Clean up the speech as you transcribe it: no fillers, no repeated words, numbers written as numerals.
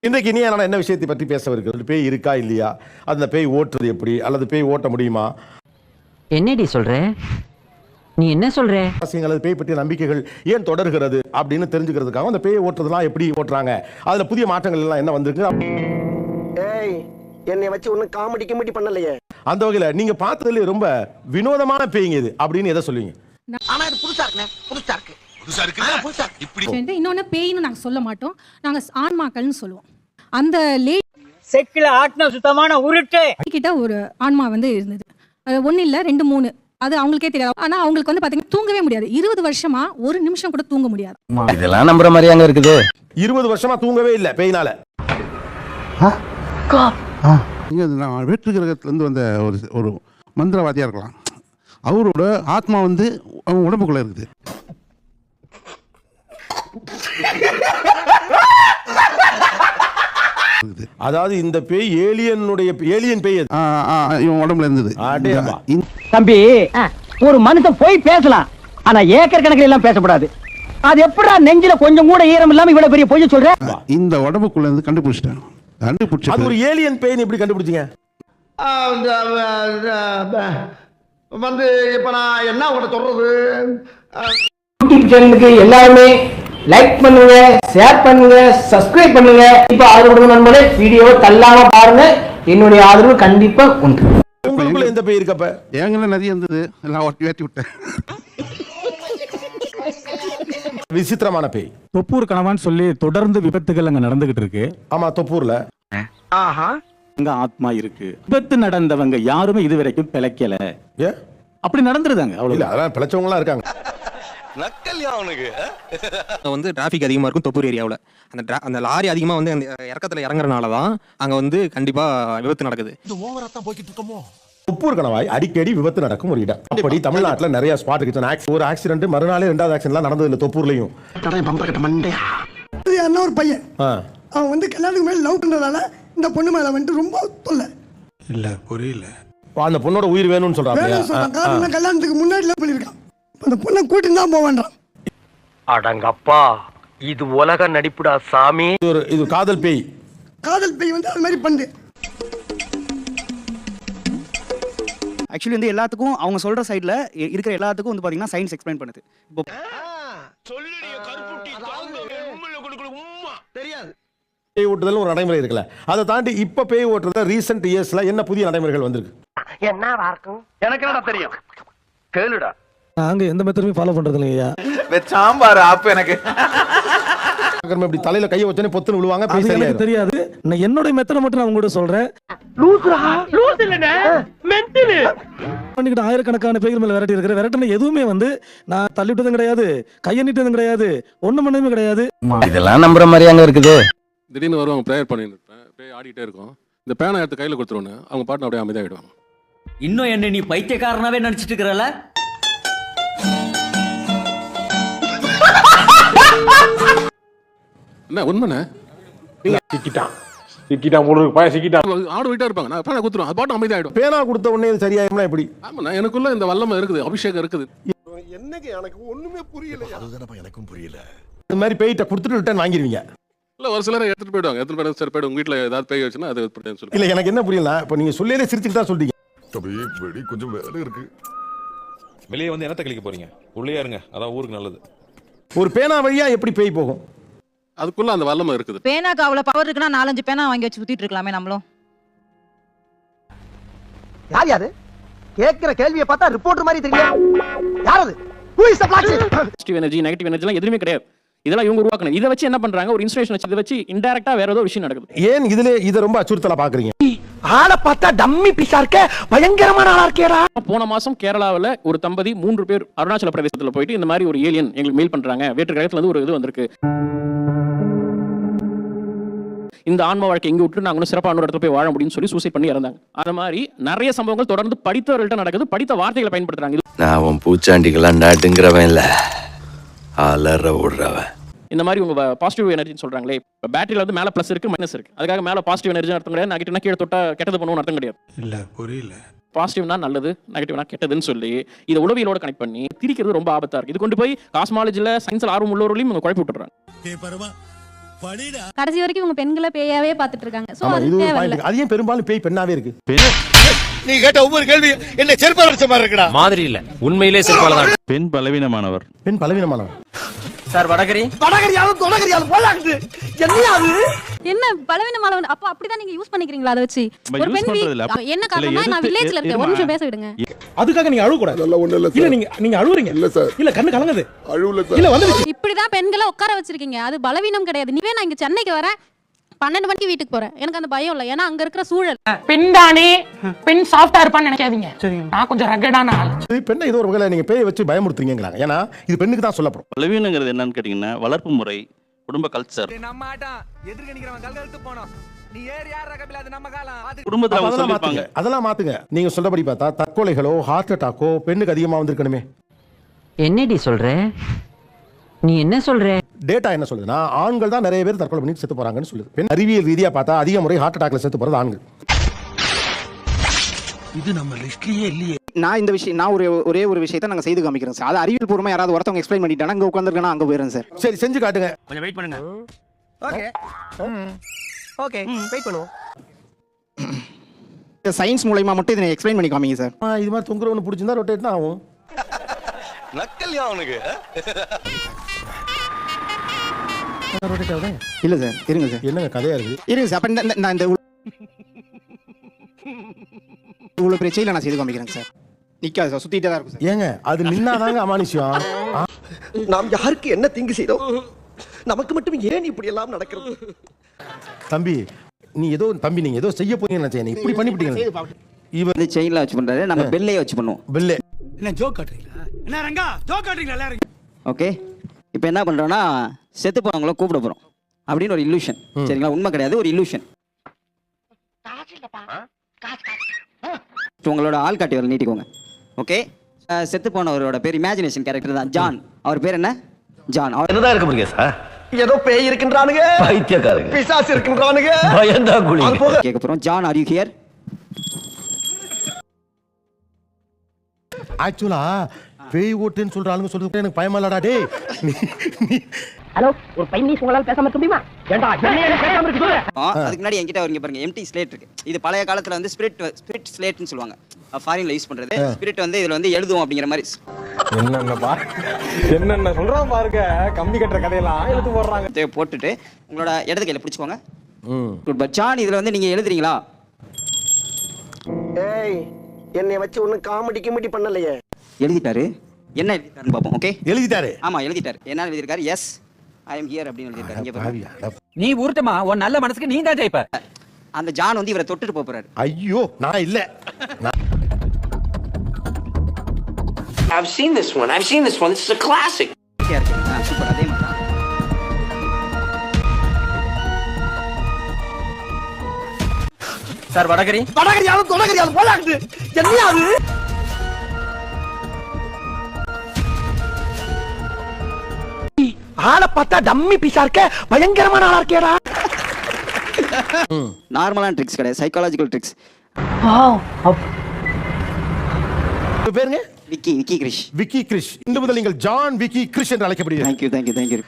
இன்றைக்கு இனி என்ன விஷயத்தை பற்றி பேச வருகிறது? பேய் இருக்கா இல்லையா, அந்த பேய் ஓட்டுறது எப்படி, அல்லது பேய் ஓட்ட முடியுமா? என்னடி சொல்ற? நீ என்ன சொல்ற? அல்லது பேய் பற்றிய நம்பிக்கைகள் ஏன் தொடர்கிறது அப்படின்னு தெரிஞ்சுக்கிறதுக்காக அந்த பேய் ஓட்டுறதுலாம் எப்படி ஓட்டுறாங்க, அதுல புதிய மாற்றங்கள் எல்லாம் என்ன வந்திருக்கு. ஏய், என்னை வச்சு ஒன்னும் காமெடி பண்ணலையே. அந்த வகையில நீங்க பார்த்ததுல ரொம்ப வினோதமான பேய்ங்க இது அப்படின்னு எதை சொல்லுவீங்க? ஆனா இது புதுசா இருக்குனே, புதுசா இருக்கு. இன்னொன்னு பேய்னு நாங்க சொல்ல மாட்டோம், நாங்க ஆன்மாக்கள்னு சொல்லுவோம். அந்த செக்கில ஆட்டின சுத்தமான உருட்டு கிட்ட ஒரு ஆன்மா வந்து இருந்தது. ஒன்னு இல்ல 2 3, அது அவங்களுக்கே தெரியாது. ஆனா அவங்களுக்கு வந்து பாத்தீங்கன்னா தூங்கவே முடியாது. 20 வருஷமா ஒரு நிமிஷம் கூட தூங்க முடியாது. இதெல்லாம் நம்புற மாதிரி அங்க இருக்குது. 20 வருஷமா தூங்கவே இல்லை பேயினால. வேற்று கிரகத்துல இருந்து வந்த ஒரு மந்திரவாதியா இருக்கலாம். அவரோட ஆத்மா வந்து அவங்க உடம்புக்குள்ள இருக்குது. அதாவது இந்த பேய் ஏலியன் பேய் இவன் உடம்புல இருந்தது. தம்பி, ஒரு மனுஷன் போய் பேசலாம், ஆனா ஏக்கர் கணக்கில் எல்லாம் பேசக்கூடாது. அது எப்படா நெஞ்சில கொஞ்சம் கூட ஈரம் இல்லாம இவ்வளவு பெரிய பொய்ய சொல்ற? இந்த உடம்புக்குள்ள இருந்து கண்டுபிடிச்சிட்டாங்க. அது ஒரு ஏலியன் பேய் எப்படி கண்டுபிடிச்சீங்க? வந்து இப்ப நான் என்ன உங்கள்ட்ட சொல்றது? யூடியூப் சேனலுக்கு எல்லாருமே லைக் பண்ணுங்க, ஷேர் பண்ணுங்க, சப்ஸ்கிரைப் பண்ணுங்க. இப்ப ஆதரவு நண்பர்களே, வீடியோவை தள்ளாம பாருங்க. என்னுடைய ஆதரவு கண்டிப்பா உண்டு. உங்களுக்குள்ள எந்த பேய் இருக்கப்ப? எங்கன்னு நிறைய இருந்தது, எல்லாம் ஏற்றி விட்டேன். விசித்திரமான பேய் தொப்பூர் கணவான்னு சொல்லி தொடர்ந்து விபத்துகள் அங்க நடந்துகிட்டு இருக்கு. ஆமா, தொப்பூர்ல அங்க ஆத்மா இருக்கு. விபத்து நடந்தவங்க யாருமே இதுவரைக்கும் பிழைக்கல. அப்படி நடந்துருதாங்க. அவ்வளவு இல்ல, அதெல்லாம் பிழைச்சவங்க எல்லாம் இருக்காங்க. வந்து டிராபிக் அதிகமா இருக்கும் தொப்பூர் ஏரியாவில். அந்த லாரி அதிகமா வந்து அந்த இறக்கத்துல இறங்குறனாலதான் அங்க வந்து கண்டிப்பா விபத்து நடக்குது. தொப்பூர் கணவாய் அடிக்கடி விபத்து நடக்கும் ஒரு இடம். அப்படி தமிழ்நாட்டுல நிறைய ஸ்பாட் இருக்கு. ஒரு ஆக்சிடென்ட் மறுநாளே 2வது ஆக்சிடென்ட்லாம் நடந்தது இல்ல தொப்பூர்லயும். என்ன ஒரு பையன் அவன் வந்து கல்யாணத்துக்கு மேல லவ் பண்றதால இந்த பொண்ணு மேல வந்து ரொம்ப தொல்லை. இல்ல புரியல. அந்த பொண்ணோட உயிர் வேணும்னு சொல்றாங்க. கல்யாணத்துக்கு முன்னாடி லவ் பண்ணிருக்கான். அந்த பொண்ணை கூட்டிட்டு தான் போவான்றான். அடங்கப்பா, இது உலக நடிப்புடா சாமி. இது காதல் பேய். காதல் பேய் வந்து அது மாதிரி பண்ணு. ஆக்சுவலி வந்து எல்லாத்துக்கும் அவங்க சொல்ற சைடுல இருக்கிற எல்லாத்துக்கும் வந்து பாத்தீங்கன்னா சயின்ஸ் எக்ஸ்பிளைன் பண்ணுது. இப்போ தெரியாது பேய் ஓட்டுதல் ஒரு நடைமுறை இருக்குல்ல, அதை தாண்டி இப்ப பேய் ஓட்டுறதுல ரீசெண்ட் இயர்ஸ்ல என்ன புதிய நடைமுறைகள் வந்திருக்கு? என்ன இருக்கும் எனக்கு என்னடா தெரியும், கேளுடா. நாங்க எந்த மெத்தடுமே ஃபாலோ பண்றது இல்லையா. சாம்பார் ஆப்பு எனக்கு இப்படி தலையில கையை வச்சனே பொத்துன்னு விழுவாங்க. பேய் எனக்கு தெரியாது. நான் என்னோட மெத்தட மட்டும் நான் உங்ககிட்ட சொல்றேன். லூஸ் இல்லனே, மென்டல். பண்ணிக்கிட்டு ஆயிரக்கணக்கான பேய்கள் மேல விரட்டி இருக்கிற விரட்டன எதுவுமே வந்து நான் தள்ளிவிட்டதும் கிடையாது, கையணிட்டதும் கிடையாது, ஒண்ணும் பண்ணதுமே கிடையாது. இதெல்லாம் நம்புற மாதிரி அங்க இருக்குது. திடீர்னு வருவாங்க, ப்ரேயர் பண்ணிட்டு இருப்பேன், பேய் ஆடிட்டே இருக்கும். இந்த பேனை எடுத்து கையில கொடுத்துருவோன்னு அவங்க பாட்டு அப்படியே அமைதியாகிடுவாங்க. இன்னும் என்ன நீ பைத்தியக்காரனாவே நினைச்சிட்டு இருக்கிறல? என்ன உண்மைண்ணே? ஆடு வீட்டா இருப்பாங்க, நான் பேனை கொடுத்துருவோம், அது பாட்டு அமைதியாகிடும். பேனா கொடுத்த உடனே சரியாயிடும்னா எப்படி? ஆமாண்ணா, எனக்குள்ள இந்த வல்லமை இருக்குது, அபிஷேகம் இருக்குது. என்னங்க எனக்கு ஒண்ணுமே புரியல. அதுதானப்பா எனக்கும் புரியல. இந்த மாதிரி பேய்ட்ட கொடுத்துட்டு ரிட்டர்ன் வாங்கிடுவீங்க? இல்ல, ஒரு சிலர் எடுத்துட்டு போயிடுவாங்க. எடுத்துட்டு போயிடும், சரி போயிடும். உங்க வீட்டுல ஏதாவது பேய் வச்சுன்னா அது சொல்லி. இல்ல, எனக்கு என்ன புரியல, இப்ப நீங்க சொல்லியே சிரிச்சுட்டு தான் சொல்றீங்க. கொஞ்சம் வேலை இருக்கு. வெளியே வந்து என்னத்தை கழிக்க போறீங்க? உள்ளே இருங்க, அதான் ஊருக்கு நல்லது. ஒரு பேனா வழியா எப்படி பேய் போகும்? அதுக்குள்ள அந்த வல்லமை இருக்குது. பேனாக்கு அவ்வளவு பவர் இருக்குன்னா 4-5 பேனா வாங்கி வச்சு சுத்திட்டு இருக்கலாமே நம்மளும். யார் யாரு கேக்குற கேள்வியை பார்த்தா ரிப்போர்ட்டர் மாதிரி தெரியல. யார் அது? Who is the black sheep? Positive energy, negative எனர்ஜிலாம் எதுவுமே கிடையாது. இதெல்லாம் இவங்க உருவாக்கணும். இதை வச்சு என்ன பண்றாங்க, ஒரு இன்ஸ்பிரேஷன் வச்சு இதை வச்சு இன்டைரக்டா வேற ஏதோ விஷயம் நடக்குது. ஏன் இதுல இதை ரொம்ப அச்சுறுத்தலா பாக்குறீங்க? ஆளை பார்த்தா டம்மி பீஸா இருக்க, பயங்கரமான ஆளா இருக்கேடா. போன மாசம் கேரளாவில் ஒரு தம்பதி 3 பேர் அருணாச்சல பிரதேசத்துல போயிட்டு இந்த மாதிரி ஒரு ஏலியன் எங்களுக்கு மெயில் பண்றாங்க, வேற்று கிரகத்துல இருந்து ஒரு இது வந்திருக்கு, இந்த ஆன்ம வாழ்க்கை எங்க விட்டு நாங்க சிறப்பான இடத்துல போய் வாழ முடியும்னு சொல்லி சூசைட் பண்ணி இறந்தாங்க. அது மாதிரி நிறைய சம்பவங்கள் தொடர்ந்து படித்தவர்கள்ட்ட நடக்குது. படித்த வார்த்தைகளை பயன்படுத்துறாங்க. நான் பூச்சாண்டிகளாம் நாட்டுங்கிறவன் இல்ல, அலற விடுறவன். இந்த மாதிரி உங்க பாசிட்டிவ் எனர்ஜின்னு சொல்றாங்களே, பேட்டரியில வந்து மேல பிளஸ் இருக்கு, மைனஸ் இருக்கு. அதுக்காக மேல பாசிட்டிவ் எனர்ஜி அர்த்தம் கிடையாது, நெகட்டிவ்னா கீழே தொட்டா கெட்டது பண்ணுவோம் அர்த்தம் கிடையாது. இல்ல புரியல. பாசிட்டிவ்னா நல்லது, நெகட்டிவ்னா கெட்டதுன்னு சொல்லி இதை உளவியலோட கனெக்ட் பண்ணி திரிக்கிறது ரொம்ப ஆபத்தா இருக்கு. இது கொண்டு போய் காஸ்மாலஜில சயின்ஸ்ல ஆர்வம் உள்ளவர்களையும் குழப்பி விட்டுறாங்க. கடைசி வரைக்கும் இவங்க பெண்களை பேயாவே பார்த்துட்டு இருக்காங்க. சோ ஆமா, அது இது ஒரு தேவையில்ல. point. அது ஏன் பெரும்பாலும் பேய் பெண்ணாவே இருக்கு? நீ கேட்ட ஒவ்வொரு கேள்வி என்ன செருப்பால அடிச்ச மாதிரி இருக்குடா. மாதிரி இல்ல உண்மையிலே செல்பால தான். பெண் பலவீனமானவர். பெண் பலவீனமானவர். சார் வடகரி வடகரியாலும் தொடகரியாலும் போலாக்குது. என்னையா அது? என்ன பலவீனமானவன் அப்ப அப்படிதான் நீங்க யூஸ் பண்ணிக்கிறீங்களா அதை வச்சு? நம்ம ஒரு use பெண் பண்றது இல்ல. என்ன காரணம்னா நான் வில்லேஜ்ல இருக்கேன். ஒரு நிமிஷம் பேச விடுங்க. அதுக்காக நீங்க அழுவ கூடாது. இல்ல நீங்க அழுவுறீங்க. இல்ல சார். இல்ல கண்ணு கலங்குது. அழுவல சார். இல்ல வந்து இப்படிதான் பெண்களை உட்கார வச்சிருக்கீங்க. அது பலவீனம் கிடையாது. நீவே நான் இங்க சென்னைக்கு வரேன் 12 மணிக்கு வீட்டுக்கு போறேன். எனக்கு அந்த பயம் இல்ல. ஏன்னா அங்க இருக்கிற சூழல். பெண் தானே பெண் சாஃப்டா இருப்பான்னு நினைக்காதீங்க. நான் கொஞ்சம் ரகடான ஆள். இது பெண்ணை ஏதோ ஒரு வகையில நீங்க பேயை வச்சு பயமுறுத்துறீங்கங்கறாங்க. ஏன்னா இது பெண்ணுக்கு தான் சொல்லப்படும். பலவீனங்கிறது என்னன்னு கேட்டீங்கன்னா வளர்ப்பு முறை, குடும்ப கல்ச்சர். குடும்பத்துல அவங்க சொல்லிருப்பாங்க. அதெல்லாம் மாத்துங்க. நீங்க சொல்றபடி பார்த்தா தற்கொலைகளோ ஹார்ட் அட்டாக்கோ பெண்ணுக்கு அதிகமா வந்திருக்கணுமே. என்னடி சொல்ற? நீ என்ன சொல்ற? டேட்டா என்ன சொல்லுதுன்னா ஆண்கள் தான் நிறைய பேர் தற்கொலை பண்ணி செத்து போறாங்கன்னு சொல்லுது. பெண் அறிவியல் ரீதியா பார்த்தா அதிக முறை ஹார்ட் அட்டாக்ல செத்து போறது ஆண்கள். நான் இந்த விஷயம் நான் ஒரே ஒரு விஷயத்தை நாங்க செய்து காமிக்கிறோம் சார். அது அறிவியல் பூர்வமா யாராவது ஒருத்தவங்க எக்ஸ்பிளைன் பண்ணிட்டாங்க அங்க உட்கார்ந்திருக்கேனா அங்க போயிடுறேன் சார். சரி செஞ்சு காட்டுங்க. கொஞ்சம் வெயிட் பண்ணுங்க. ஓகே. ஓகே, வெயிட் பண்ணுவோம். சயின்ஸ் மூலமா மட்டும் இதை எக்ஸ்பிளைன் பண்ணி காமிங்க சார். இது மாதிரி தொங்குறவனு பிடிச்சிருந்தா ரொட்டேட்னா ஆகும். நக்கல்யா அவனுக்கு. ரொட்டேட் ஆகுது. இல்ல சார் இருங்க சார். என்னங்க கதையா இருக்கு? இருங்க சார். அப்ப இந்த இவ்வளவு பெரிய செயலை நான் செய்து காமிக்கிறேன் சார். நிக்காது சார், சுத்திட்டே தான் இருக்கும் சார். ஏங்க அது நின்னாதாங்க அமானுஷ்யம். நாம் யாருக்கு என்ன தீங்கு செய்தோம்? நமக்கு மட்டும் ஏன் இப்படி எல்லாம் நடக்கிறது? தம்பி நீங்க ஏதோ செய்ய போறீங்கன்னு நினைச்சேன். நீங்க இப்படி பண்ணிவிட்டீங்க. இவர் வந்து செயின்ல வச்சு பண்றாரு. நம்ம பெல்லே வச்சு பண்ணுவோம். பெல்லே. என்ன ஜோக் காட்டுறீங்களா? என்ன ரங்கா ஜோக் காட்டுறீங்களா எல்லாரும்? ஓகே. இப்போ என்ன பண்றோம்னா செத்து போறவங்கள கூப்பிட போறோம் அப்படின்னு ஒரு இல்லூஷன். சரிங்களா? உண்மை கிடையாது, ஒரு இல்லூஷன். உங்களோட ஆள் காட்டி வரல நீட்டிக்கோங்க. ஓகே. செத்து போனவரோட பேர் இமேஜினேஷன் கேரக்டர் தான் ஜான். அவர் பேர் என்ன? ஜான். அவர் என்னதான் இருக்க முடியும் சார்? ஏதோ பேய் இருக்கின்றானுங்க, பைத்தியக்காரங்க, பிசாசு இருக்கின்றானுங்க. பயந்தா குளி. கேட்க போறோம். John, are you here? ஆக்சுவலா பேய் ஓட்டுன்னு சொல்ற ஆளுங்க சொல்றது எனக்கு பயமா இல்லடா டேய். ஹலோ, ஒரு 5 நிமிஷம் உங்களால பேசாம இருக்க முடியுமா? ஏண்டா என்ன பேசாம இருக்க சொல்ற? அதுக்கு முன்னாடி என்கிட்ட வரீங்க பாருங்க, எம்டி ஸ்லேட் இருக்கு. இது பழைய காலத்துல வந்து ஸ்பிரிட் ஸ்லேட்னு சொல்லுவாங்க. ஃபாரின்ல யூஸ் பண்றது. ஸ்பிரிட் வந்து இதுல வந்து எழுதுவோம் அப்படிங்கிற மாதிரி. என்னென்ன சொல்றான் பாருங்க. கம்பி கட்டுற கதையெல்லாம் எழுத்து போடுறாங்க. போட்டுட்டு உங்களோட இடது கையில பிடிச்சுக்கோங்க. குட். பட் ஜான், இதுல வந்து நீங்க எழுதுறீங்களா? ஏய், என்னைய வச்சு ஒண்ணும் காமெடி கிமெடி பண்ணலையே. எழுதிட்டாரு. என்ன எழுதிட்டாருன்னு பாப்போம். ஓகே. எழுதிட்டாரு. ஆமா எழுதிட்டாரு. என்ன எழுதிருக்காரு? எஸ் ஐ அம் ஹியர் அப்படின்னு எழுதிருக்காரு. இங்க பாருங்க. நீ ஊர்த்தமா உன் நல்ல மனசுக்கு நீ தான் ஜெயிப்ப. அந்த ஜான் வந்து இவரை தொட்டுட்டு போறாரு. ஐயோ நான் இல்ல. I've seen this one. This is a classic. Super. அதே மாதிரி தான். சார் வடகரியாலும் தொடகரியாலும் போலாக்குது. என்னையா அது? ஆளை பார்த்தா டம்மி பீஸா இருக்க, பயங்கரமான ஆளா இருக்கேடா. நார்மலான ட்ரிக்ஸ் கிடையாது, சைக்காலஜிக்கல் ட்ரிக்ஸ். பேருங்க விக்கி கிரிஷ். விக்கி கிரிஷ். இன்று முதல் நீங்கள் ஜான் விக்கி கிரிஷ் என்று அழைக்கப்படுகிறீர்கள். தேங்க்யூ.